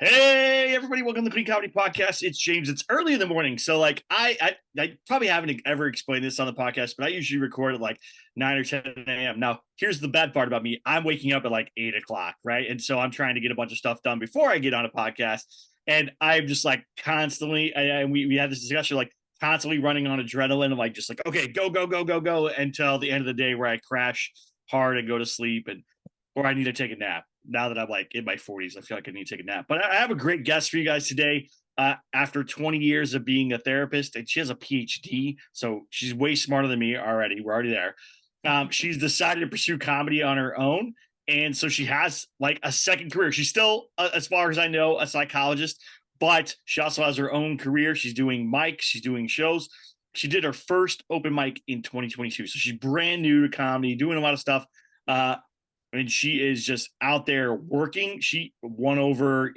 Hey everybody, welcome to the Clean Comedy Podcast. It's James. It's early in the morning. So I probably haven't ever explained this on the podcast, but I usually record at like 9 or 10 a.m. Now, here's the bad part about me. I'm waking up at like 8 o'clock, right? And so I'm trying to get a bunch of stuff done before I get on a podcast. And I'm just like constantly, and we had this discussion, like constantly running on adrenaline of like, just like, okay, go, go, go, go, go until the end of the day where I crash hard and go to sleep or I need to take a nap. Now that I'm like in my 40s, I feel like I need to take a nap. But I have a great guest for you guys today. After 20 years of being a therapist, and she has a Ph.D., so she's way smarter than me already. We're already there. She's decided to pursue comedy on her own. And so she has like a second career. She's still, as far as I know, a psychologist, but she also has her own career. She's doing mics, she's doing shows. She did her first open mic in 2022. So she's brand new to comedy, doing a lot of stuff. And she is just out there working. She won over,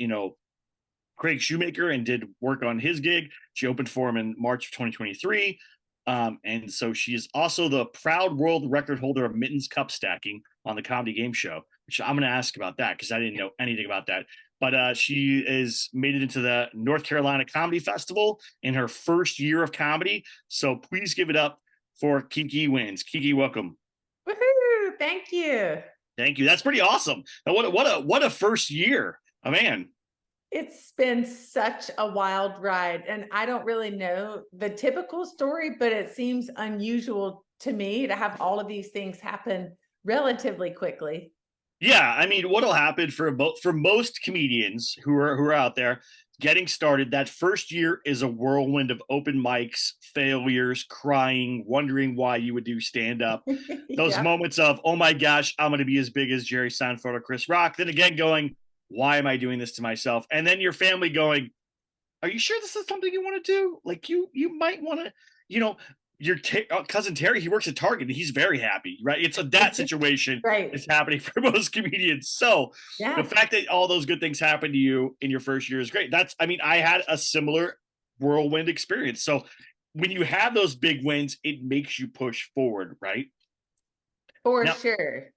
Craig Shoemaker and did work on his gig. She opened for him in March of 2023. And so she is also the proud world record holder of Mittens Cup Stacking on the comedy game show, which I'm going to ask about that because I didn't know anything about that. But she is made it into the North Carolina Comedy Festival in her first year of comedy. So please give it up for Kiki Wynns. Kiki, welcome. Woohoo! Thank you. Thank you. That's pretty awesome. Now, what a first year. Oh man. It's been such a wild ride, and I don't really know the typical story, but it seems unusual to me to have all of these things happen relatively quickly. Yeah, I mean, what'll happen for most comedians who are out there getting started, that first year is a whirlwind of open mics, failures, crying, wondering why you would do stand up. Those Yeah. moments of, oh my gosh, I'm going to be as big as Jerry Seinfeld or Chris Rock. Then again, going, why am I doing this to myself? And then your family going, are you sure this is something you want to do? Like you might want to, you know, your cousin Terry, he works at Target and he's very happy, right? It's that situation Right. is happening for most comedians. So the Yeah. fact that all those good things happen to you in your first year is great. I mean, I had a similar whirlwind experience. So when you have those big wins, it makes you push forward, right? For Now, sure.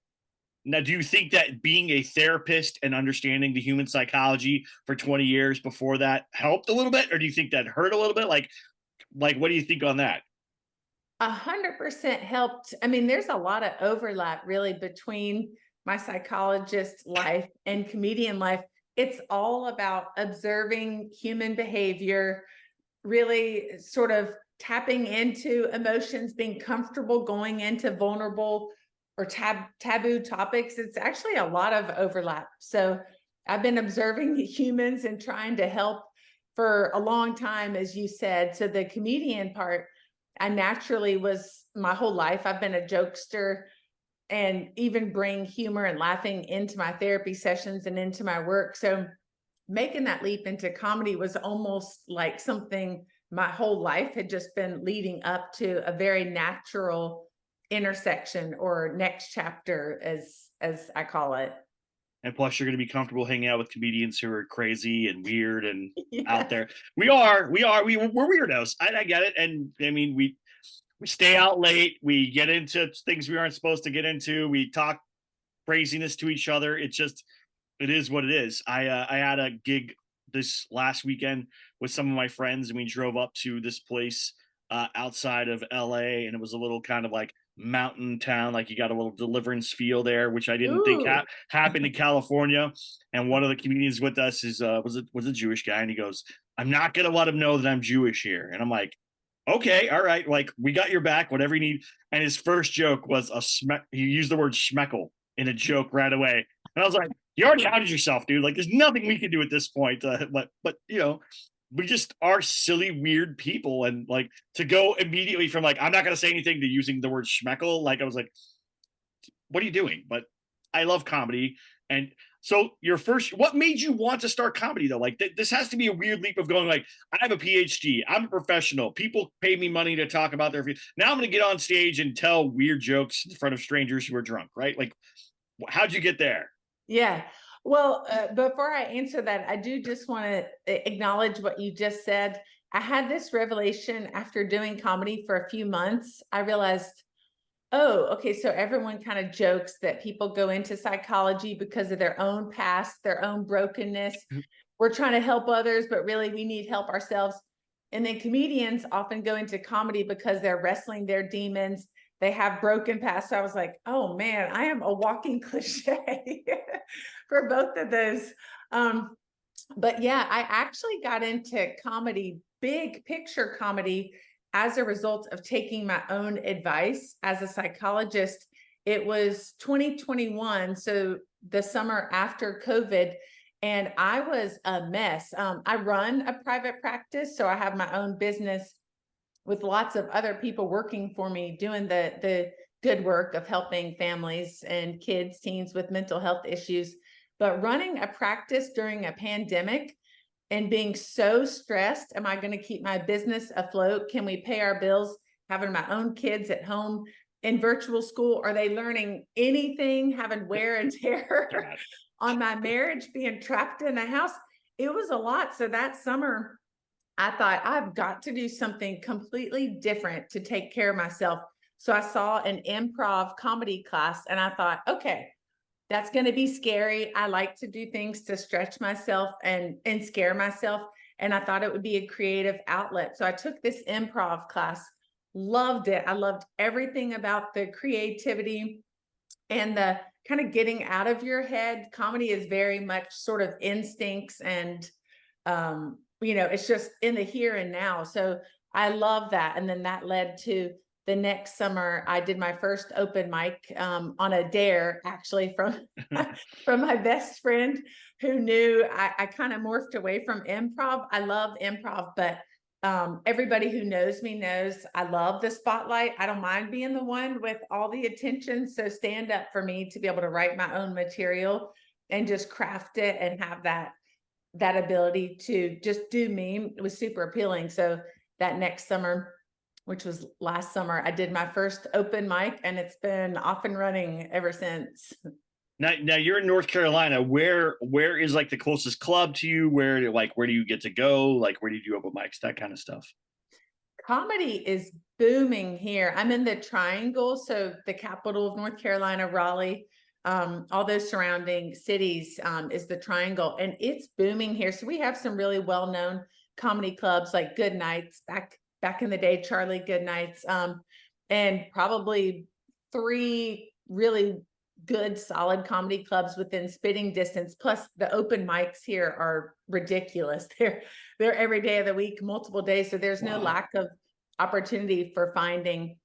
now, do you think that being a therapist and understanding the human psychology for 20 years before that helped a little bit, or do you think that hurt a little bit? Like, what do you think on that? 100% helped. I mean, there's a lot of overlap really between my psychologist life and comedian life. It's all about observing human behavior, really sort of tapping into emotions, being comfortable going into vulnerable or taboo topics. It's actually a lot of overlap. So I've been observing humans and trying to help for a long time, as you said. So the comedian part, I naturally was my whole life. I've been a jokester and even bring humor and laughing into my therapy sessions and into my work. So making that leap into comedy was almost like something my whole life had just been leading up to, a very natural intersection or next chapter, as I call it. And plus, you're going to be comfortable hanging out with comedians who are crazy and weird and out Yeah. there. We're weirdos. I get it. And I mean, we stay out late. We get into things we aren't supposed to get into. We talk craziness to each other. It is what it is. I had a gig this last weekend with some of my friends, and we drove up to this place outside of LA, and it was a little kind of like mountain town, like you got a little Deliverance feel there, which I didn't think Ooh. happened in California. And one of the comedians with us is was a Jewish guy, and he goes, "I'm not gonna let him know that I'm Jewish here," and I'm like, okay, all right, like we got your back, whatever you need. And his first joke was he used the word schmeckle in a joke right away. And I was like, you already outed yourself, dude. Like, there's nothing we can do at this point. But we just are silly, weird people. And like to go immediately from like, I'm not going to say anything to using the word schmeckle. Like, I was like, what are you doing? But I love comedy. And so what made you want to start comedy though? Like this has to be a weird leap of going like, I have a PhD, I'm a professional, people pay me money to talk about now I'm going to get on stage and tell weird jokes in front of strangers who are drunk, right? Like, how'd you get there? Yeah. Well, before I answer that, I do just want to acknowledge what you just said. I had this revelation after doing comedy for a few months. I realized, oh, okay. So everyone kind of jokes that people go into psychology because of their own past, their own brokenness. we're trying to help others, but really we need help ourselves. And then comedians often go into comedy because they're wrestling their demons. They have broken past. So I was like, oh man, I am a walking cliche for both of those. But yeah, I actually got into comedy, big picture comedy, as a result of taking my own advice as a psychologist. It was 2021, so the summer after COVID, and I was a mess. I run a private practice, so I have my own business with lots of other people working for me, doing the good work of helping families and kids, teens with mental health issues. But running a practice during a pandemic and being so stressed, am I going to keep my business afloat? Can we pay our bills? Having my own kids at home in virtual school, are they learning anything? Having wear and tear on my marriage, being trapped in the house. It was a lot. So that summer, I thought, I've got to do something completely different to take care of myself. So I saw an improv comedy class and I thought, okay, that's going to be scary. I like to do things to stretch myself and scare myself. And I thought it would be a creative outlet. So I took this improv class, loved it. I loved everything about the creativity and the kind of getting out of your head. Comedy is very much sort of instincts and, it's just in the here and now. So I love that. And then that led to the next summer, I did my first open mic on a dare, actually, from from my best friend who knew I kind of morphed away from improv. I love improv, but everybody who knows me knows I love the spotlight. I don't mind being the one with all the attention. So stand up for me to be able to write my own material and just craft it and have that ability to just do me. It was super appealing. So that next summer, which was last summer, I did my first open mic and it's been off and running ever since. Now you're in North Carolina. Where is like the closest club to you? Where do you get to go? Like, where do you do open mics? That kind of stuff. Comedy is booming here. I'm in the Triangle, so the capital of North Carolina, Raleigh, all those surrounding cities is the Triangle, and it's booming here. So we have some really well-known comedy clubs like Good Nights, back in the day, Charlie Good Nights, and probably 3 really good, solid comedy clubs within spitting distance. Plus, the open mics here are ridiculous. They're every day of the week, multiple days. So there's no lack of opportunity for finding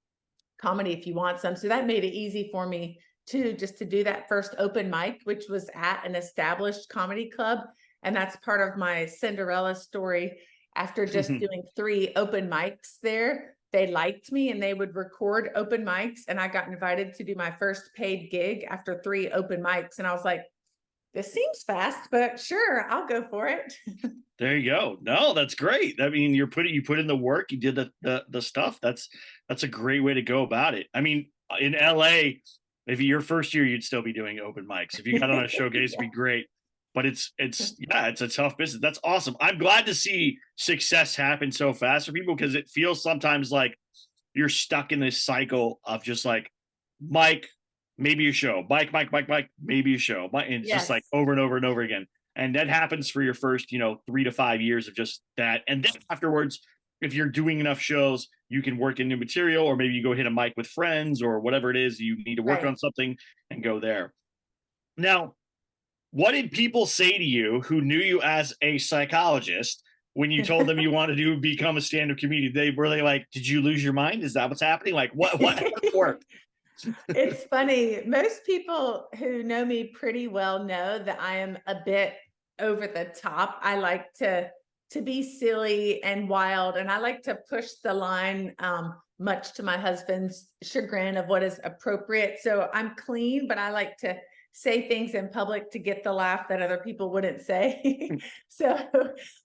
comedy if you want some. So that made it easy for me too, just to do that first open mic, which was at an established comedy club. And that's part of my Cinderella story. After just doing 3 open mics there, they liked me and they would record open mics. And I got invited to do my first paid gig after 3 open mics. And I was like, this seems fast, but sure, I'll go for it. There you go. No, that's great. I mean, you put in the work, you did the stuff. That's a great way to go about it. I mean, in LA, if your first year, you'd still be doing open mics. If you got on a showcase, it'd be great. But it's a tough business. That's awesome. I'm glad to see success happen so fast for people, because it feels sometimes like you're stuck in this cycle of just like Mike, maybe a show, Mike, maybe a show. And it's just like over and over and over again. And that happens for your first, 3 to 5 years of just that. And then afterwards, if you're doing enough shows, you can work in new material, or maybe you go hit a mic with friends or whatever it is, you need to work on something and go there. Now, what did people say to you who knew you as a psychologist when you told them you wanted to become a stand-up comedian? Were they like, did you lose your mind? Is that what's happening? Like, what worked? It's funny. Most people who know me pretty well know that I am a bit over the top. I like to be silly and wild, and I like to push the line, much to my husband's chagrin, of what is appropriate. So I'm clean, but I like to say things in public to get the laugh that other people wouldn't say. So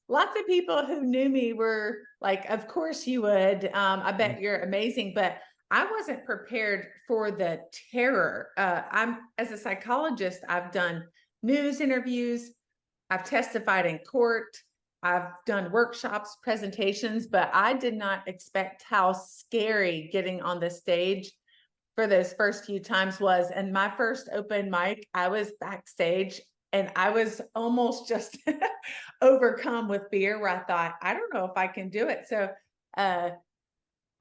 lots of people who knew me were like, of course you would. I bet you're amazing. But I wasn't prepared for the terror. As a psychologist, I've done news interviews, I've testified in court, I've done workshops, presentations, but I did not expect how scary getting on the stage for those first few times was. And my first open mic, I was backstage And I was almost just overcome with fear where I thought, I don't know if I can do it. So uh,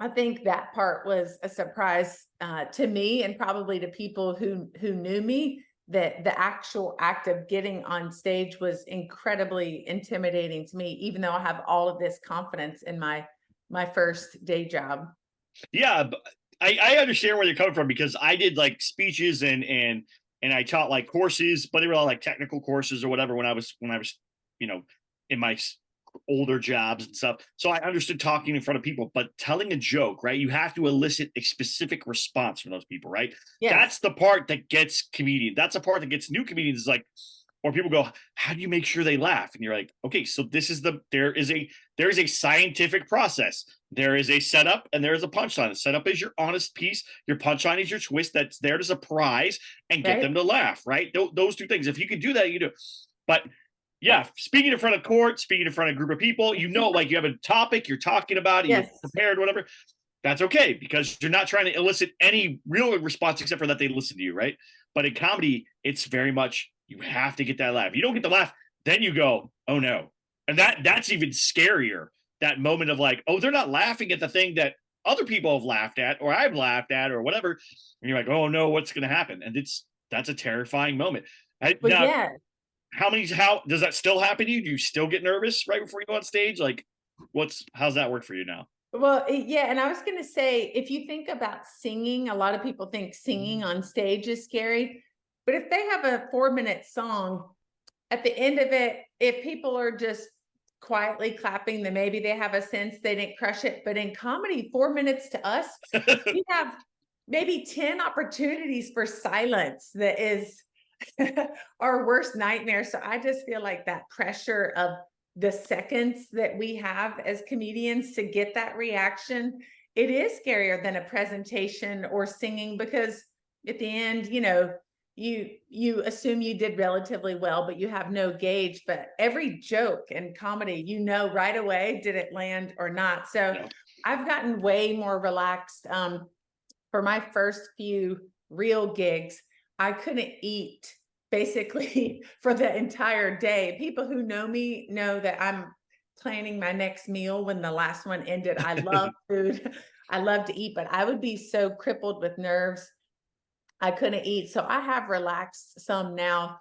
I think that part was a surprise to me and probably to people who knew me, that the actual act of getting on stage was incredibly intimidating to me, even though I have all of this confidence in my first day job. Yeah, I understand where you're coming from because I did like speeches and I taught like courses, but they were all like technical courses or whatever when I was you know in my older jobs and stuff. So I understood talking in front of people, but telling a joke, right? You have to elicit a specific response from those people, right? That's Yes, the part that gets comedian. That's the part that gets new comedians. Is like, or people go, how do you make sure they laugh? And you're like, okay, so there is a scientific process. There is a setup and there is a punchline. The setup is your honest piece. Your punchline is your twist that's there to surprise and get them right? to laugh, right? Those two things. If you can do that, you do. But yeah, speaking in front of court, speaking in front of a group of people, like you have a topic you're talking about, you're Yes, prepared, whatever. That's okay because you're not trying to elicit any real response except for that they listen to you, right? But in comedy, it's very much you have to get that laugh. You don't get the laugh, then you go, oh no. And that's even scarier. That moment of like, oh, they're not laughing at the thing that other people have laughed at or I've laughed at or whatever. And you're like, oh no, what's gonna happen? And that's a terrifying moment. but Now, yeah. how does that still happen to you? Do you still get nervous right before you go on stage? Like, how's that work for you now? Well, yeah, and I was going to say, if you think about singing, a lot of people think singing on stage is scary. But if they have a 4-minute song, at the end of it, if people are just quietly clapping, then maybe they have a sense they didn't crush it. But in comedy, 4 minutes to us, we have maybe 10 opportunities for silence that is our worst nightmare. So I just feel like that pressure of the seconds that we have as comedians to get that reaction, it is scarier than a presentation or singing, because at the end, you assume you did relatively well, but you have no gauge. But every joke in comedy, right away, did it land or not? So Yeah. I've gotten way more relaxed. For my first few real gigs, I couldn't eat basically for the entire day. People who know me know that I'm planning my next meal when the last one ended. I love food. I love to eat, but I would be so crippled with nerves. I couldn't eat. So I have relaxed some now,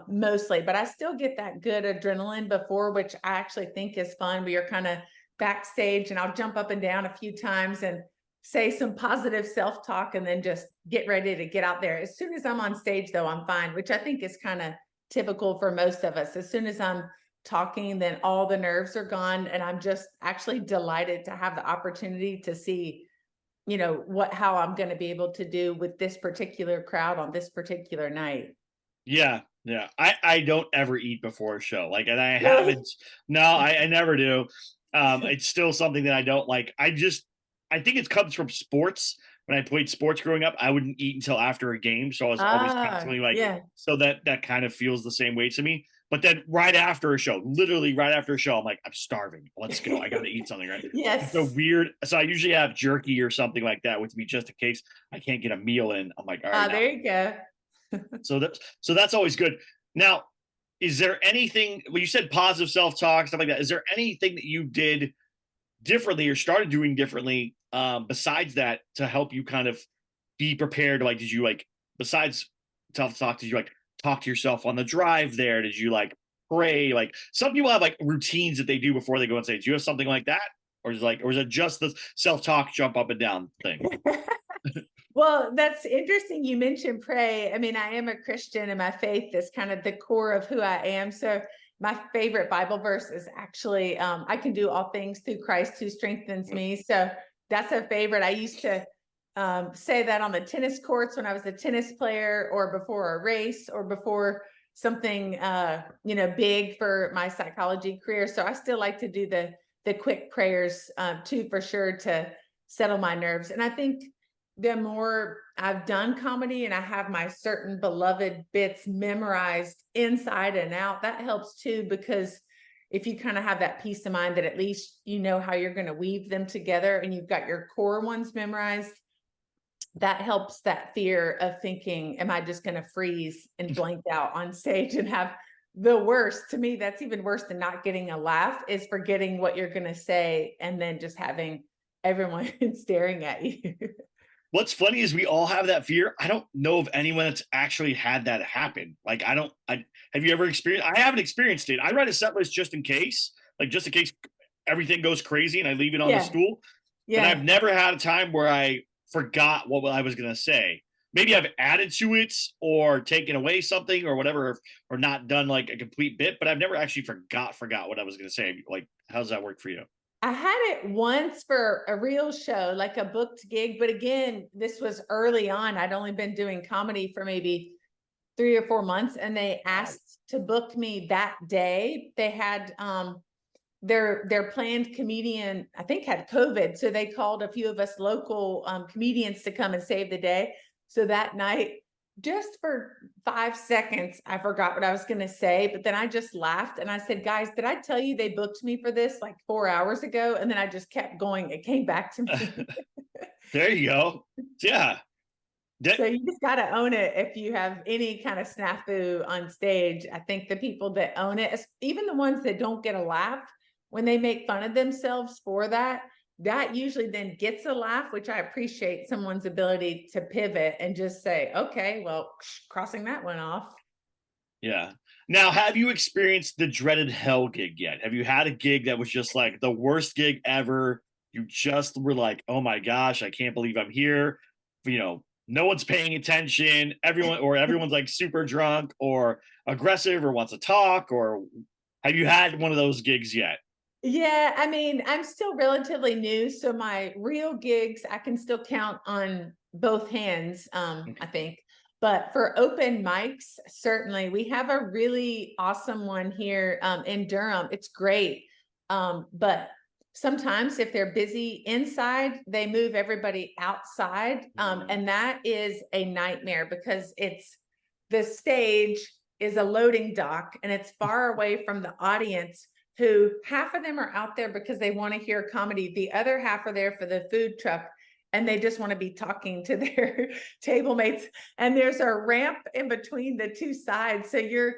mostly, but I still get that good adrenaline before, which I actually think is fun. We are kind of backstage and I'll jump up and down a few times and say some positive self-talk and then just get ready to get out there. As soon as I'm on stage though, I'm fine, which I think is kind of typical for most of us. As soon as I'm talking, then all the nerves are gone. And I'm just actually delighted to have the opportunity to see, how I'm going to be able to do with this particular crowd on this particular night. Yeah, yeah. I don't ever eat before a show. Like, and I Really? haven't. No, I never do. It's still something that I don't like. I think it comes from sports. When I played sports growing up, I wouldn't eat until after a game, so I was always Ah, constantly like, yeah. so that kind of feels the same way to me. But then right after a show, literally right after a show, I'm like, I'm starving. Let's go. I got to eat something, right? It's a Yes. weird. So I usually have jerky or something like that with me just in case I can't get a meal in. I'm like, all right, Ah, now there you go. so that's always good. Now, is there anything when you said positive self-talk, stuff like that? Is there anything that you did differently or started doing differently besides that to help you kind of be prepared? Like, did you like besides self-talk, did you like talk to yourself on the drive there? Did you like pray? Like some people have like routines that they do before they go on stage. Do you have something like that? Or is it just the self-talk jump up and down thing? Well, that's interesting. You mentioned pray. I mean, I am a Christian and my faith is kind of the core of who I am. So my favorite Bible verse is actually, I can do all things through Christ who strengthens me. So that's a favorite. I used to say that on the tennis courts when I was a tennis player, or before a race, or before something, big for my psychology career. So I still like to do the quick prayers too, for sure, to settle my nerves. And I think the more I've done comedy and I have my certain beloved bits memorized inside and out, that helps too, because if you kind of have that peace of mind that at least you know how you're going to weave them together and you've got your core ones memorized, that helps that fear of thinking, am I just going to freeze and blank out on stage and have the worst? To me, that's even worse than not getting a laugh, is forgetting what you're going to say and then just having everyone staring at you. What's funny is we all have that fear. I don't know of anyone that's actually had that happen. Like, have you ever experienced? I haven't experienced it. I write a set list just in case, just in case everything goes crazy and I leave it on the Yeah. stool. But Yeah. I've never had a time where I forgot what I was going to say. Maybe I've added to it or taken away something or whatever, or not done like a complete bit, but I've never actually forgot what I was going to say. Like, how does that work for you? I had it once for a real show, like a booked gig. But again, this was early on. I'd only been doing comedy for maybe 3 or 4 months, and they asked to book me that day. They had their planned comedian, I think, had COVID, so they called a few of us local comedians to come and save the day. So that night, just for 5 seconds, I forgot what I was going to say, but then I just laughed and I said, guys, did I tell you they booked me for this like 4 hours ago? And then I just kept going. It came back to me. There you go. Yeah. So you just got to own it. If you have any kind of snafu on stage, I think the people that own it, even the ones that don't get a laugh, when they make fun of themselves for that, that usually then gets a laugh, which I appreciate someone's ability to pivot and just say, okay, well, crossing that one off. Yeah. Now, have you experienced the dreaded hell gig yet? Have you had a gig that was just like the worst gig ever? You just were like, oh my gosh, I can't believe I'm here. No one's paying attention. Everyone's like super drunk or aggressive or wants to talk. Or have you had one of those gigs yet? Yeah, I mean, I'm still relatively new, so my real gigs I can still count on both hands, I think. But for open mics, certainly we have a really awesome one here in Durham. It's great. But sometimes if they're busy inside, they move everybody outside. And that is a nightmare because the stage is a loading dock and it's far away from the audience, who half of them are out there because they want to hear comedy. The other half are there for the food truck and they just want to be talking to their table mates. And there's a ramp in between the two sides. So you're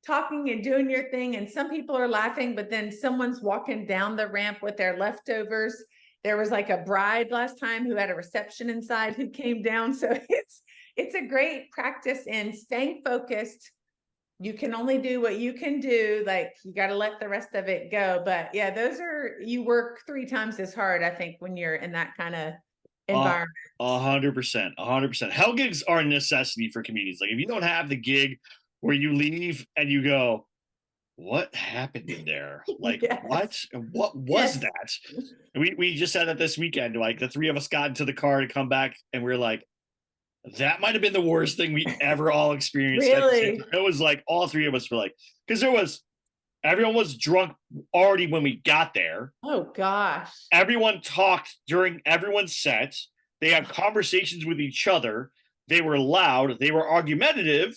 talking and doing your thing. And some people are laughing, but then someone's walking down the ramp with their leftovers. There was like a bride last time who had a reception inside who came down. So it's a great practice in staying focused. You can only do what you can do. Like, you got to let the rest of it go. But yeah, you work 3 times as hard, I think, when you're in that kind of environment. 100%, 100%. Hell gigs are a necessity for comedians. Like, if you don't have the gig where you leave and you go, what happened in there? Like, Yes. what was that? And we just had that this weekend. Like, the 3 of us got into the car to come back and we are like, that might have been the worst thing we ever all experienced. Really? It was like all 3 of us were like, because everyone was drunk already when we got there. Oh gosh. Everyone talked during everyone's set. They had conversations with each other. They were loud. They were argumentative.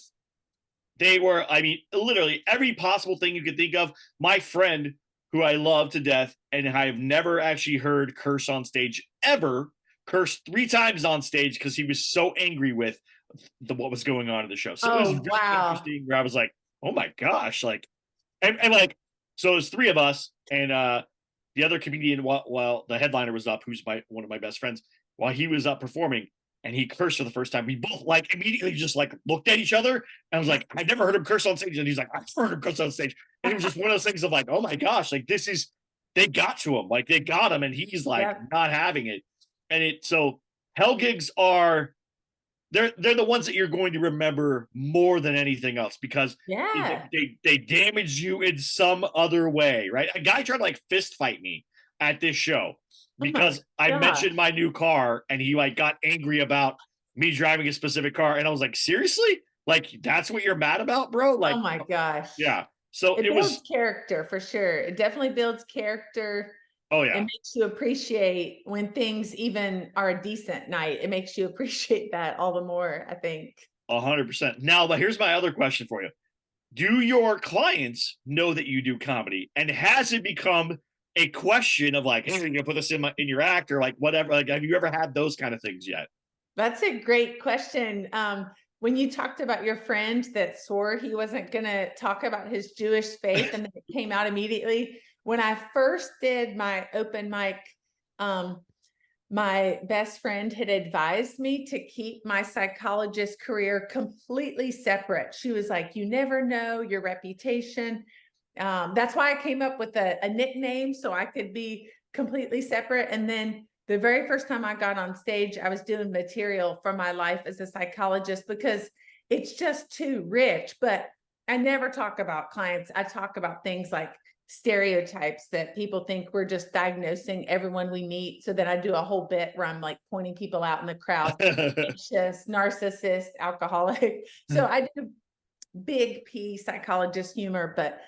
Literally every possible thing you could think of. My friend, who I love to death, and I have never actually heard curse on stage ever, cursed 3 times on stage because he was so angry with what was going on in the show. So it was really interesting, where I was like, oh my gosh, like, and like, so it was 3 of us, and the other comedian, while the headliner was up, who's one of my best friends, while he was up performing and he cursed for the first time, we both like immediately just like looked at each other, and I was like, I've never heard him curse on stage. And he's like, I've heard him curse on stage. And it was just one of those things of like, oh my gosh, like, they got to him, like they got him, and he's like not having it. And so hell gigs they're the ones that you're going to remember more than anything else, because they damage you in some other way, right? A guy tried to like fist fight me at this show because I mentioned my new car, and he like got angry about me driving a specific car, and I was like, seriously? Like, that's what you're mad about, bro? Like, oh my gosh. Yeah. So it builds character for sure. It definitely builds character. Oh yeah. It makes you appreciate when things even are a decent night. It makes you appreciate that all the more, I think. 100%. Now, but here's my other question for you. Do your clients know that you do comedy? And has it become a question of like, hey, you're gonna put this in your act, or like whatever? Like, have you ever had those kind of things yet? That's a great question. When you talked about your friend that swore he wasn't going to talk about his Jewish faith and then it came out immediately, when I first did my open mic, um, my best friend had advised me to keep my psychologist career completely separate. She was like, you never know your reputation. That's why I came up with a nickname so I could be completely separate. And then the very first time I got on stage, I was doing material from my life as a psychologist because it's just too rich. But I never talk about clients. I talk about things like stereotypes that people think we're just diagnosing everyone we meet. So then I do a whole bit where I'm like pointing people out in the crowd, anxious, narcissist, alcoholic. So I do big P psychologist humor, but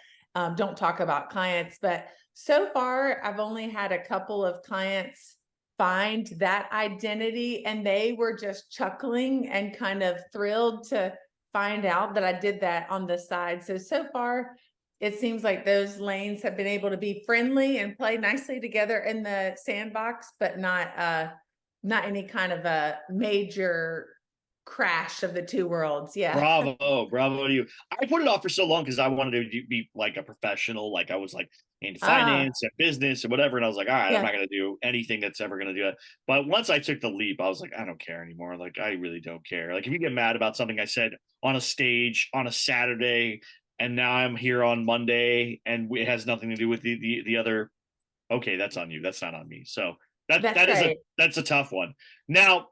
don't talk about clients. But so far, I've only had a couple of clients find that identity, and they were just chuckling and kind of thrilled to find out that I did that on the side. So far, it seems like those lanes have been able to be friendly and play nicely together in the sandbox, but not any kind of a major crash of the two worlds. Yeah. Bravo to you. I put it off for so long because I wanted to be like a professional. Like I was like in Ah, finance and business and whatever. And I was like, all right, I'm yeah. not going to do anything that's ever going to do it. But once I took the leap, I was like, I don't care anymore. Like I really don't care. Like if you get mad about something I said on a stage on a Saturday, and now I'm here on Monday, and it has nothing to do with the other. Okay, that's on you. That's not on me. So That's right. that's a tough one. Now,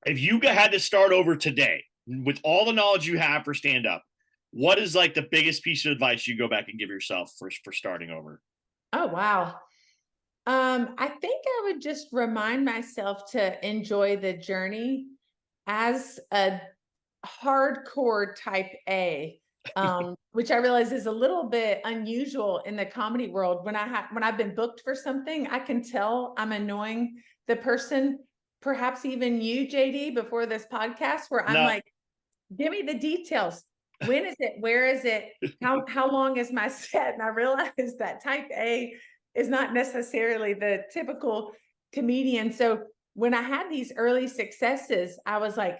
if you had to start over today with all the knowledge you have for stand up, what is like the biggest piece of advice you go back and give yourself for starting over? Oh, wow. I think I would just remind myself to enjoy the journey as a hardcore type A, which I realize is a little bit unusual in the comedy world. When I've been booked for something, I can tell I'm annoying the person, perhaps even you, JD, before this podcast, where I'm No, like, give me the details. When is it? Where is it? How long is my set? And I realized that type A is not necessarily the typical comedian. So when I had these early successes, I was like,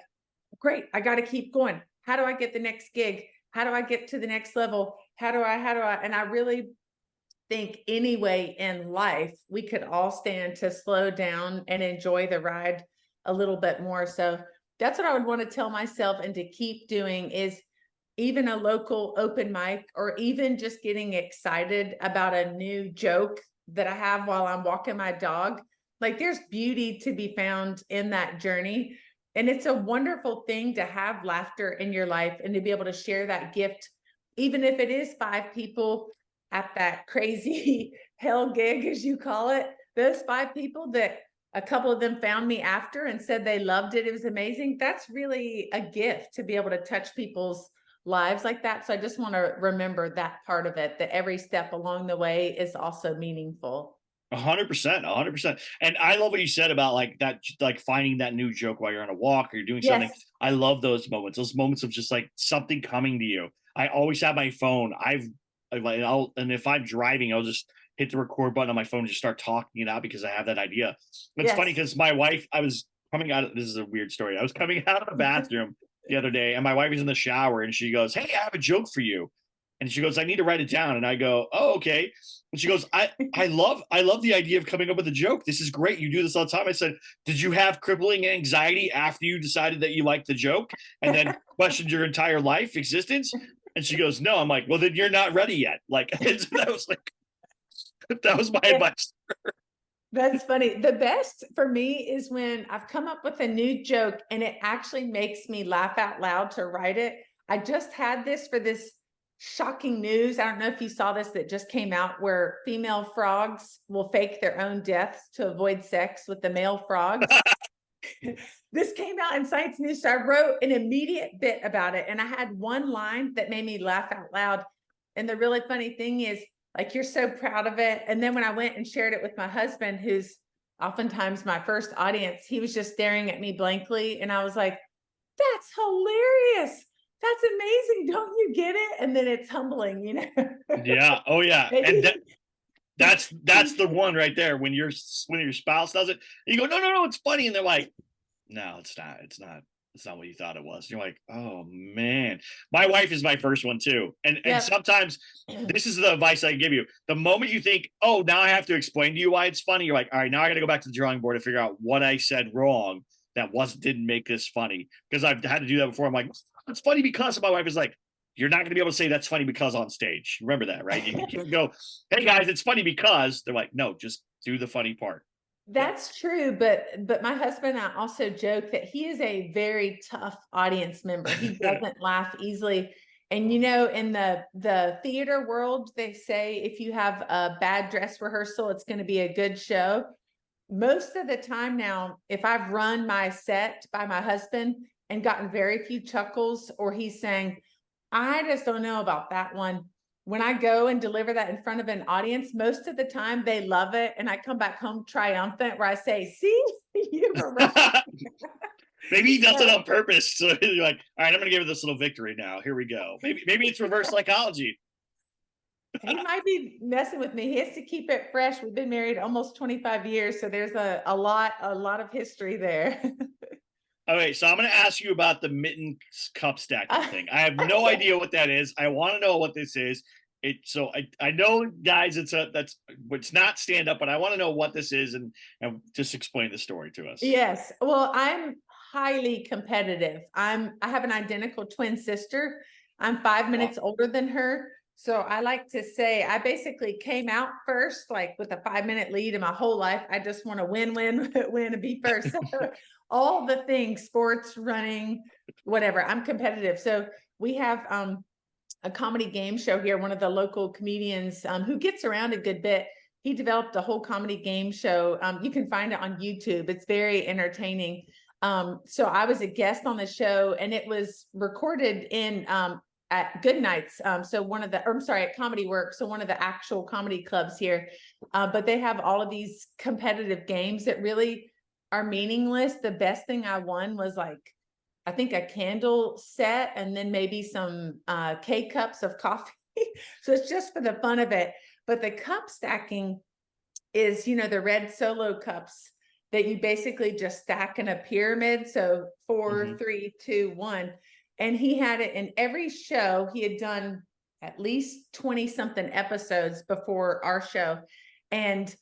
great, I got to keep going. How do I get the next gig? How do I get to the next level? How do I? And I really think anyway in life, we could all stand to slow down and enjoy the ride a little bit more. So that's what I would want to tell myself and to keep doing is even a local open mic or even just getting excited about a new joke that I have while I'm walking my dog. Like there's beauty to be found in that journey. And it's a wonderful thing to have laughter in your life and to be able to share that gift, even if it is 5 people at that crazy hell gig, as you call it. Those 5 people that a couple of them found me after and said they loved it. It was amazing. That's really a gift to be able to touch people's lives like that. So I just want to remember that part of it, that every step along the way is also meaningful. 100%, 100%. And I love what you said about like that, like finding that new joke while you're on a walk or you're doing something. Yes. I love those moments of just like something coming to you. I always have my phone. And if I'm driving, I'll just hit the record button on my phone and just start talking it out because I have that idea. It's funny Yes. because my wife, I was coming out of this is a weird story. I was coming out of the bathroom the other day, and my wife is in the shower, and she goes, "Hey, I have a joke for you." And she goes, "I need to write it down." And I go, "Oh, okay." And she goes, I love the idea of coming up with a joke. This is great. You do this all the time." I said, "Did you have crippling anxiety after you decided that you liked the joke and then questioned your entire life existence?" And she goes, "No." I'm like, "Well, then you're not ready yet." Like, so that was like, that was my advice. That's funny. The best for me is when I've come up with a new joke and it actually makes me laugh out loud to write it. I just had this for this shocking news. I don't know if you saw this that just came out where female frogs will fake their own deaths to avoid sex with the male frogs. This came out in Science News. So I wrote an immediate bit about it. And I had one line that made me laugh out loud. And the really funny thing is, like, you're so proud of it. And then when I went and shared it with my husband, who's oftentimes my first audience, he was just staring at me blankly. And I was like, that's hilarious. That's amazing. Don't you get it? And then it's humbling, you know? Yeah. Oh yeah. And Maybe. that's the one right there. When your spouse does it, you go, "No, no, no, it's funny." And they're like, No, it's not. It's not. It's not what you thought it was. You're like, oh man. My wife is my first one too. And Yep. sometimes this is the advice I give you. The moment you think, oh, now I have to explain to you why it's funny, you're like, all right, now I gotta go back to the drawing board to figure out what I said wrong that didn't make this funny. Because I've had to do that before. I'm like, it's funny because my wife is like, you're not gonna be able to say that's funny because on stage. Remember that, right? You can't go, hey guys, it's funny because they're like, no, just do the funny part. Yeah. That's true, but my husband and I also joke that he is a very tough audience member. He doesn't laugh easily. And you know, in the theater world, they say if you have a bad dress rehearsal, it's going to be a good show. Most of the time now, if I've run my set by my husband and gotten very few chuckles, or he's saying, I just don't know about that one. When I go and deliver that in front of an audience, most of the time they love it. And I come back home triumphant where I say, see, you were right. Maybe he does it on purpose. So you're like, all right, I'm gonna give it this little victory now. Here we go. Maybe it's reverse psychology. He might be messing with me. He has to keep it fresh. We've been married almost 25 years. So there's a lot of history there. Okay, so I'm going to ask you about the Mittens Cup Stacking thing. I have no idea what that is. I want to know what this is. I know, guys, it's not stand up, but I want to know what this is and just explain the story to us. Yes. Well, I'm highly competitive. I have an identical twin sister. I'm 5 minutes older than her. So I like to say I basically came out first, like with a 5 minute lead in my whole life. I just want to win, win, and be first. So all the things, sports, running, whatever. I'm competitive. So we have a comedy game show here. One of the local comedians who gets around a good bit. He developed a whole comedy game show. You can find it on YouTube. It's very entertaining. So I was a guest on the show, and it was recorded in at Good Nights. So at Comedy Works. So one of the actual comedy clubs here. But they have all of these competitive games that really are meaningless. The best thing I won was like, I think a candle set and then maybe some K-cups of coffee. So it's just for the fun of it. But the cup stacking is, the red solo cups that you basically just stack in a pyramid. So 4, 3, 2, 1. And he had it in every show. He had done at least 20 something episodes before our show. And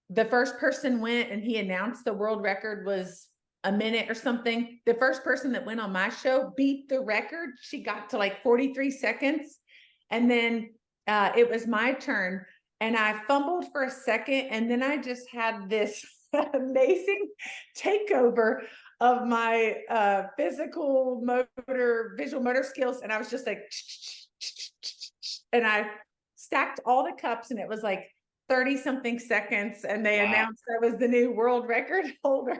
the first person went and he announced the world record was a minute or something. The first person that went on my show beat the record. She got to like 43 seconds. And then it was my turn. And I fumbled for a second. And then I just had this amazing takeover of my visual motor skills. And I was just like, and I stacked all the cups, and it was like 30 something seconds. And they announced I was the new world record holder.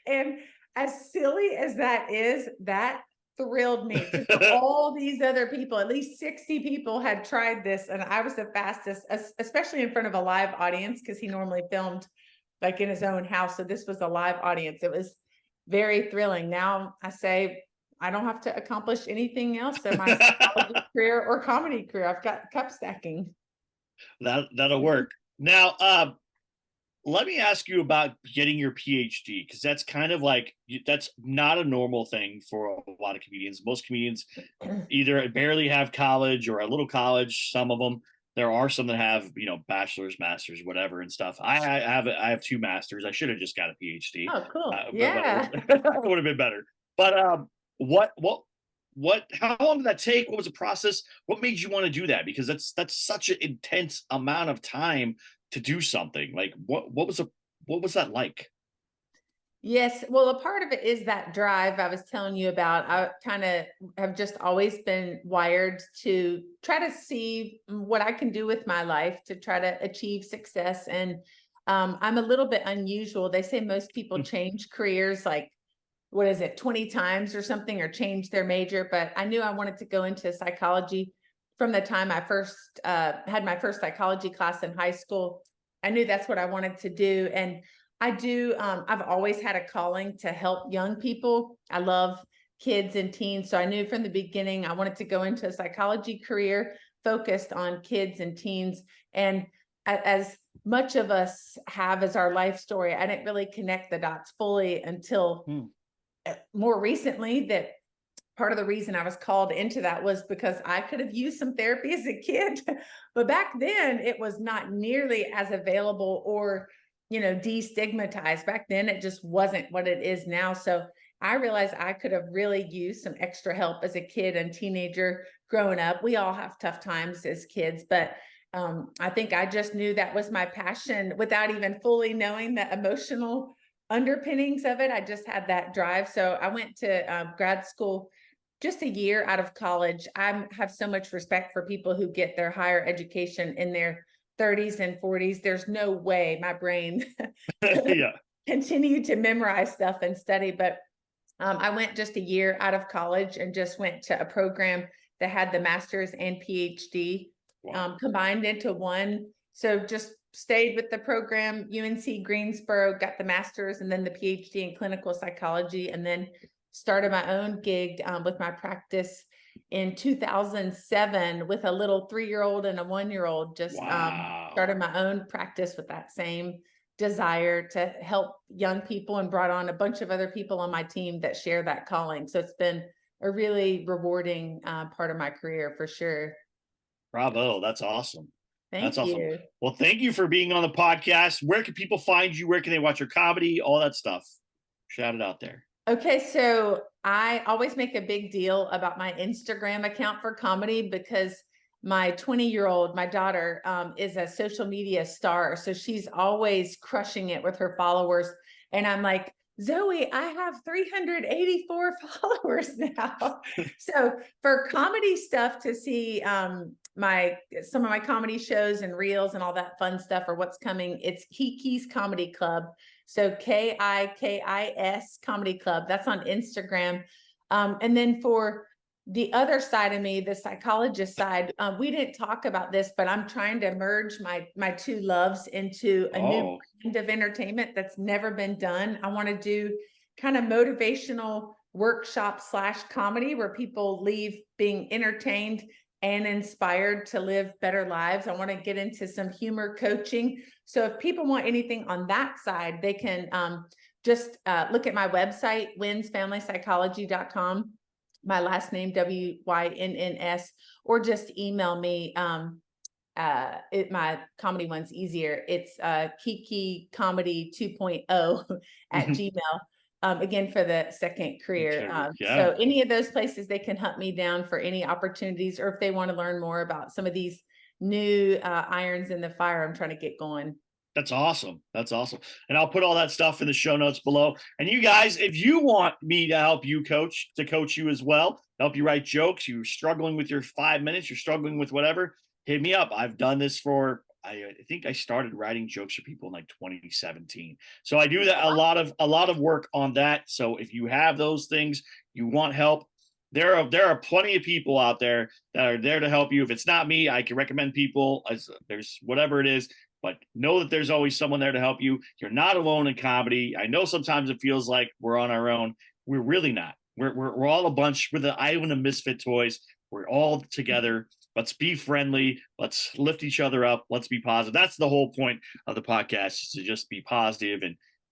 And as silly as that is, that thrilled me. All these other people, at least 60 people had tried this. And I was the fastest, especially in front of a live audience, because he normally filmed like in his own house. So this was a live audience. It was very thrilling. Now I say, I don't have to accomplish anything else in my career or comedy career. I've got cup stacking. That'll work. Now, let me ask you about getting your Ph.D. because that's kind of like, that's not a normal thing for a lot of comedians. Most comedians either barely have college or a little college. Some of them, there are some that have, bachelor's, master's, whatever and stuff. I have 2 masters. I should have just got a PhD. Oh, cool. Yeah. It would have been better. But how long did that take? What was the process? What made you want to do that? Because that's such an intense amount of time to do something. Like what was that like? Yes. Well, a part of it is that drive I was telling you about. I kind of have just always been wired to try to see what I can do with my life to try to achieve success. And I'm a little bit unusual. They say most people change careers like, 20 times or something, or change their major. But I knew I wanted to go into psychology from the time I first had my first psychology class in high school. I knew that's what I wanted to do. And I do. I've always had a calling to help young people. I love kids and teens. So I knew from the beginning I wanted to go into a psychology career focused on kids and teens. And as much of us have as our life story, I didn't really connect the dots fully until more recently that part of the reason I was called into that was because I could have used some therapy as a kid, but back then it was not nearly as available or, destigmatized. Back then it just wasn't what it is now. So I realized I could have really used some extra help as a kid and teenager growing up. We all have tough times as kids, but I think I just knew that was my passion without even fully knowing the emotional underpinnings of it. I just had that drive. So I went to grad school just a year out of college. I have so much respect for people who get their higher education in their 30s and 40s. There's no way my brain Yeah. continue to memorize stuff and study. But I went just a year out of college and just went to a program that had the master's and Ph.D. Combined into one. So just stayed with the program, UNC Greensboro, got the master's and then the Ph.D. in clinical psychology, and then started my own gig with my practice in 2007 with a little 3-year-old and a 1-year-old. Just started my own practice with that same desire to help young people, and brought on a bunch of other people on my team that share that calling. So it's been a really rewarding part of my career for sure. Bravo. That's awesome. That's awesome. Well, thank you for being on the podcast. Where can people find you? Where can they watch your comedy? All that stuff. Shout it out there. Okay, so I always make a big deal about my Instagram account for comedy because my 20-year-old, my daughter, is a social media star. So she's always crushing it with her followers. And I'm like, Zoe, I have 384 followers now. So for comedy stuff, to see some of my comedy shows and reels and all that fun stuff, or what's coming, it's Kiki's Comedy Club. So KIKIS Comedy Club. That's on Instagram. And then for the other side of me, the psychologist side, we didn't talk about this, but I'm trying to merge my two loves into a new kind of entertainment that's never been done. I want to do kind of motivational workshop / comedy where people leave being entertained and inspired to live better lives. I want to get into some humor coaching. So if people want anything on that side, they can just look at my website, wynsfamilypsychology.com. My last name, WYNNS, or just email me. My comedy one's easier. It's Kiki Comedy 2.0 at Gmail. Again, for the second career. So any of those places, they can hunt me down for any opportunities, or if they want to learn more about some of these new irons in the fire I'm trying to get going. That's awesome. That's awesome. And I'll put all that stuff in the show notes below. And you guys, if you want me to help you coach you as well, help you write jokes, you're struggling with your 5 minutes, you're struggling with whatever, hit me up. I've done this I think I started writing jokes for people in like 2017. So I do that a lot of work on that. So if you have those things, you want help, there are plenty of people out there that are there to help you. If it's not me, I can recommend people. There's whatever it is. But know that there's always someone there to help you. You're not alone in comedy. I know sometimes it feels like we're on our own. We're really not. We're all a bunch. We're the Island of Misfit Toys. We're all together. Let's be friendly. Let's lift each other up. Let's be positive. That's the whole point of the podcast, is to just be positive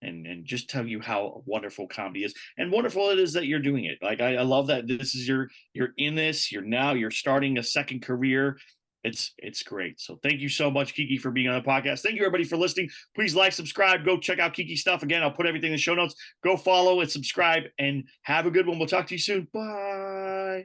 and just tell you how wonderful comedy is, and wonderful it is that you're doing it. Like I love that this is you're in this. You're starting a second career. It's great. So thank you so much, Kiki, for being on the podcast. Thank you, everybody, for listening. Please like, subscribe, go check out Kiki's stuff. Again, I'll put everything in the show notes. Go follow and subscribe, and have a good one. We'll talk to you soon. Bye.